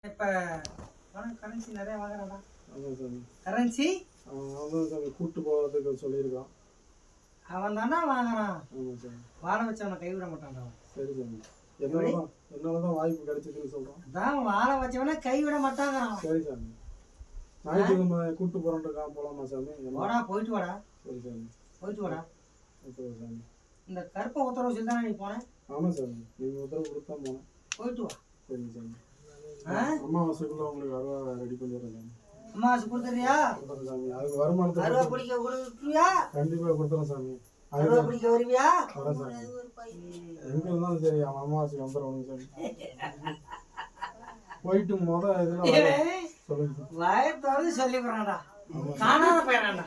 இப்போ கரன்சி நிறைய வாங்குறாடா. ஆமாம் சாமி. கரன்சி அவன் சாமி கூப்பிட்டு போகிறதுக்கு சொல்லியிருக்கான். அவன் தானே வாங்குறான். ஆமாம் சாமி. வாழ வச்சவனை கைவிட மாட்டான்டா. சரி சாமி. என்னால தான் வாய்ப்பு கிடைச்சதுன்னு சொல்கிறான். அதான் வாழ வச்சவனை கைவிட மாட்டாங்கிறான். சரி சாமி. ஞாயிற்றுக்கிழமை கூப்பிட்டு போகிறோன்றக்காக போகலாமா சாமி? வாடா, போயிட்டு வாடா. சரி சாமி. போயிட்டு வாடா. ஓகே சாமி. இந்த கருப்பை உத்தரவு சொல்லி தானே நீ போனேன்? ஆமாம் சாமி. நீங்கள் உத்தரவு கொடுத்தா போனேன். போயிட்டு வா. சரிங்க சாமி. அமாவாசைக்குள்ள உங்களுக்கு அருவா ரெடி பண்ணிடுறேன் சாமி. அமாவாசை கொடுத்துறியா? கொடுத்துறேன் சாமி. அதுக்கு வருமானத்தை அருவா பிடிக்க கொடுத்துருவியா? கண்டிப்பாக கொடுத்துறேன் சாமி. அருவா பிடிக்க வருவியா? வரேன் சாமி. எங்கே இருந்தாலும் சரி அவன் அமாவாசைக்கு வந்துடுவாங்க சாமி. போயிட்டு இதெல்லாம் சொல்லுங்க. வயத்தோடு சொல்லி போறான்டா. காணாத போயிடான்டா.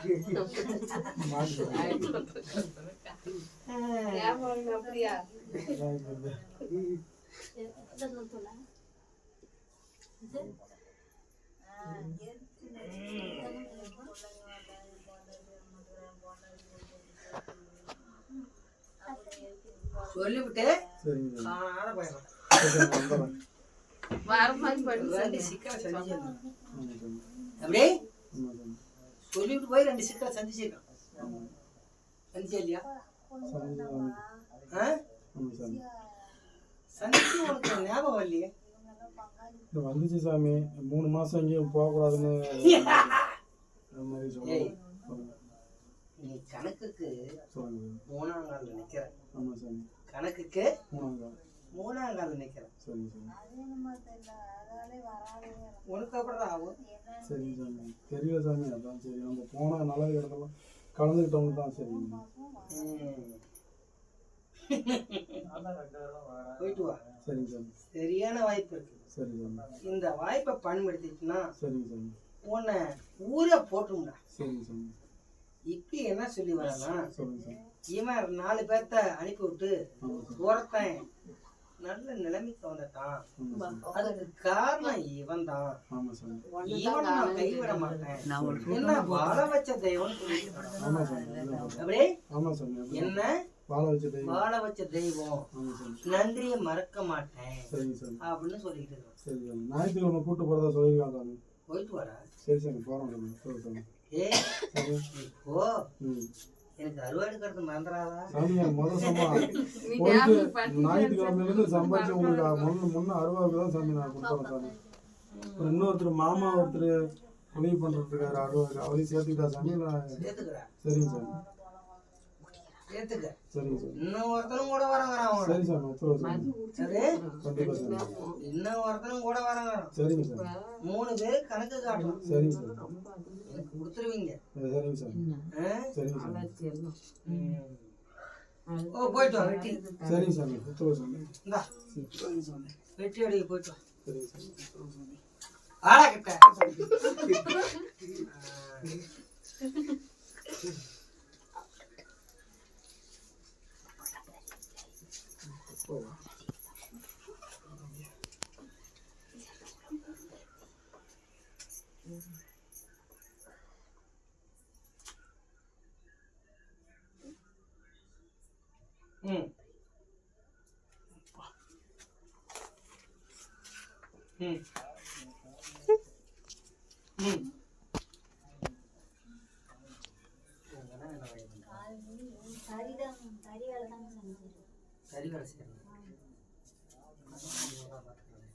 சொல்லிவிட்டு காணாத போயிடான். அப்படியே சொல்லிவிட்டு போய் 2 சிக்கலை சந்திச்சிருக்கான். சந்திச்சா இல்லையா? சந்திச்சு உனக்கு ஞாபகம் இல்லையே? வந்துச்சு சாமி. 3 மாசம் எங்கேயும் போகக்கூடாதுன்னு நீ கணக்குக்கு 3ஆம் கால நிக்கிற. ஆமா சாமி. கணக்குக்கு 3ஆம் கால நிக்கிற. சரி சாமி. உனக்கு அப்புறம் ஆகும். சரி சாமி. தெரியல சாமி. அதான் சரி நம்ம போன நல்லது இடத்துல கலந்துக்கிட்டவங்க தான். சரி போயிட்டு வா. சரிங்க சாமி. சரியான வாய்ப்பு இருக்கு. சரி சாமி. இந்த வாய்ப்பை பயன்படுத்திட்டுனா சரிங்க சாமி. உன்னை ஊரே போட்டும்டா. சரிங்க சாமி. இப்படி என்ன சொல்லி வரனா, சொல்லுங்க சாமி. இவன் 4 பேர்த்த அனுப்பி விட்டு ஒருத்தன் நல்ல நிலைமைக்கு வந்துட்டான். அதுக்கு காரணம் இவன் தான். இவன் நான் கைவிட மாட்டேன். என்ன வாழ வச்ச தெய்வம் என்ன வாழ வச்ச தெய்வம், நன்றியை மறக்க மாட்டேன் அப்படின்னு சொல்லிட்டு இருக்கோம். ஞாயிற்றுக்கிழமை கூட்டு போறதா சொல்லிருக்காங்க. போயிட்டு வரா. சரி சரி போறோம். ஏ இப்போ எனக்கு அறுவடை எடுக்கிறது மறந்துடாதா? ஞாயிற்றுக்கிழமையில இருந்து சம்பாதிச்சு உங்களுக்கு முன்ன அறுவாவுக்கு தான் சாமி நான் கொடுத்துறேன் சாமி. இன்னொருத்தர் மாமா ஒருத்தர் உதவி பண்றதுக்காரு அறுவாவுக்கு, அவரையும் சேர்த்துக்கிட்டா சாமி? சரிங்க சாமி. சேர்த்துக்க. சரிங்க சாமி. இன்னும் ஒருத்தனும் கூட வராங்கிறான். சரி சாமி. ஒத்துருவா சாமி. சரி கண்டிப்பா சாமி. இன்னும் ஒருத்தனும் கூட வராங்கிறான். சரிங்க சாமி. 3 பேர் கணக்கு காட்டணும். சரிங்க சாமி. எனக்கு கொடுத்துருவீங்க. சரிங்க சாமி. சரிங்க சாமி. ஓ போயிட்டு வா. வெட்டி. சரிங்க சாமி. ஒத்துருவா சாமி. இந்தா வெட்டி அடிக்க போயிட்டு வா. சரிங்க சாமி. ஒத்துருவா சாமி. ஆடா கிட்ட ம்